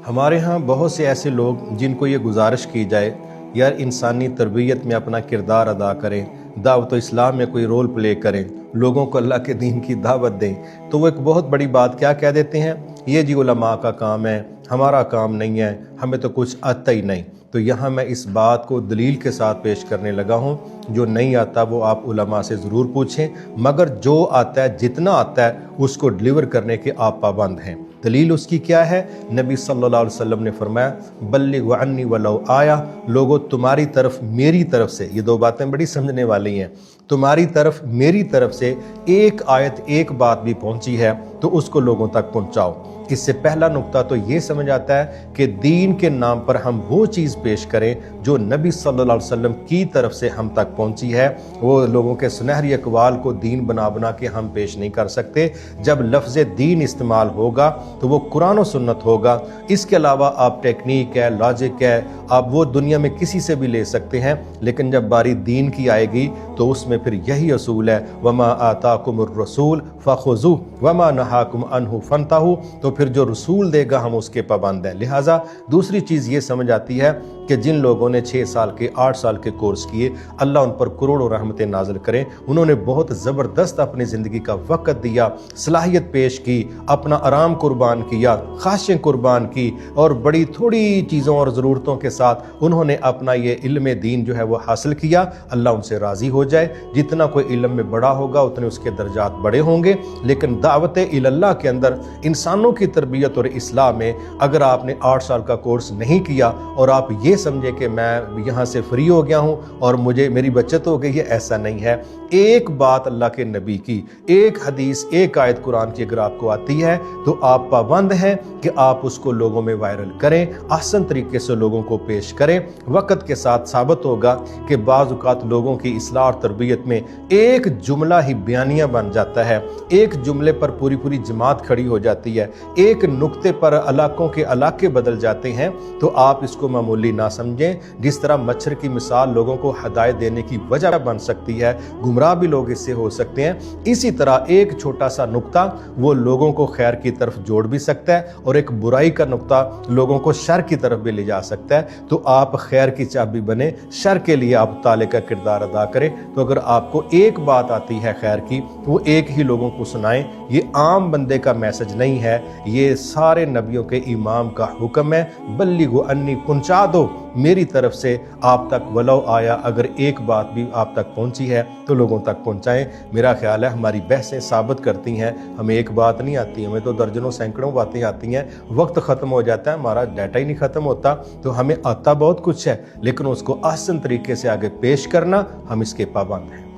ہمارے ہاں بہت سے ایسے لوگ جن کو یہ گزارش کی جائے یار انسانی تربیت میں اپنا کردار ادا کریں، دعوت اسلام میں کوئی رول پلے کریں، لوگوں کو اللہ کے دین کی دعوت دیں، تو وہ ایک بہت بڑی بات کیا کہہ دیتے ہیں، یہ جی علماء کا کام ہے، ہمارا کام نہیں ہے، ہمیں تو کچھ آتا ہی نہیں۔ تو یہاں میں اس بات کو دلیل کے ساتھ پیش کرنے لگا ہوں، جو نہیں آتا وہ آپ علماء سے ضرور پوچھیں، مگر جو آتا ہے جتنا آتا ہے اس کو ڈلیور کرنے کے آپ پابند ہیں۔ دلیل اس کی کیا ہے؟ نبی صلی اللہ علیہ وسلم نے فرمایا بلغوا عنی ولو آیا، لوگوں تمہاری طرف میری طرف سے، یہ دو باتیں بڑی سمجھنے والی ہیں، تمہاری طرف میری طرف سے ایک آیت ایک بات بھی پہنچی ہے تو اس کو لوگوں تک پہنچاؤ۔ اس سے پہلا نقطہ تو یہ سمجھ آتا ہے کہ دین کے نام پر ہم وہ چیز پیش کریں جو نبی صلی اللہ علیہ وسلم کی طرف سے ہم تک پہنچی ہے، وہ لوگوں کے سنہری اقوال کو دین بنا کے ہم پیش نہیں کر سکتے۔ جب لفظ دین استعمال ہوگا تو وہ قرآن و سنت ہوگا، اس کے علاوہ آپ ٹیکنیک ہے، لاجک ہے، آپ وہ دنیا میں کسی سے بھی لے سکتے ہیں، لیکن جب باری دین کی آئے گی تو اس میں پھر یہی اصول ہے وَمَا آتَاكُمُ الرَّسُولُ فَخُذُوهُ وَمَا نَهَاكُمْ عَنْهُ فَانْتَهُوا، تو پھر جو رسول دے گا ہم اس کے پابند ہیں۔ لہٰذا دوسری چیز یہ سمجھ آتی ہے کہ جن لوگوں نے 6 سال کے 8 سال کے کورس کیے، اللہ ان پر کروڑوں رحمتیں نازل کریں، انہوں نے بہت زبردست اپنی زندگی کا وقت دیا، صلاحیت پیش کی، اپنا آرام قربان کیا، خواہشیں قربان کی، اور بڑی تھوڑی چیزوں اور ضرورتوں کے ساتھ انہوں نے اپنا یہ علم دین جو ہے وہ حاصل کیا۔ اللہ ان سے راضی ہو جائے، جتنا کوئی علم میں بڑا ہوگا اتنے اس کے درجات بڑے ہوں گے، لیکن دعوت اللہ کے اندر انسانوں کی تربیت اور اصلاح میں اگر آپ نے 8 سال کا کورس نہیں کیا اور آپ یہ سمجھے کہ میں یہاں سے فری ہو گیا ہوں اور میری بچت ہو گئی ہے، ایسا نہیں ہے۔ ایک بات اللہ کے نبی کی، ایک حدیث، ایک آیت قرآن کی اگر آپ کو آتی ہے تو آپ پابند ہیں کہ آپ اس کو لوگوں میں وائرل کریں، احسن طریقے سے لوگوں کو پیش کریں۔ وقت کے ساتھ ثابت ہوگا کہ بعض اوقات لوگوں کی اصلاح اور تربیت میں ایک جملہ ہی بیانیہ بن جاتا ہے، ایک جملے پر پوری جماعت کھڑی ہو جاتی ہے، ایک نقطے پر علاقوں کے علاقے بدل جاتے ہیں، تو آپ اس کو معمولی نہ سمجھیں۔ جس طرح مچھر کی مثال لوگوں کو ہدایت دینے کی وجہ بن سکتی ہے، گمراہ بھی لوگ اس سے ہو سکتے ہیں، اسی طرح ایک چھوٹا سا نقطہ وہ لوگوں کو خیر کی طرف جوڑ بھی سکتا ہے، اور ایک برائی کا نقطہ لوگوں کو شر کی طرف بھی لے جا سکتا ہے۔ تو آپ خیر کی چابی بنے، شر کے لیے آپ تالے کا کردار ادا کریں۔ تو اگر آپ کو ایک بات آتی ہے خیر کی تو وہ ایک ہی لوگوں کو سنائیں، یہ عام بندے کا میسج نہیں ہے، یہ سارے نبیوں کے امام کا حکم ہے، بلغوا انی، پہنچا دو میری طرف سے آپ تک ولو آیا، اگر ایک بات بھی آپ تک پہنچی ہے تو لوگوں تک پہنچائیں۔ میرا خیال ہے ہماری بحثیں ثابت کرتی ہیں ہمیں ایک بات نہیں آتی، ہمیں تو درجنوں سینکڑوں باتیں آتی ہیں، وقت ختم ہو جاتا ہے، ہمارا ڈیٹا ہی نہیں ختم ہوتا، تو ہمیں آتا بہت کچھ ہے، لیکن اس کو احسن طریقے سے آگے پیش کرنا، ہم اس کے پابند ہیں۔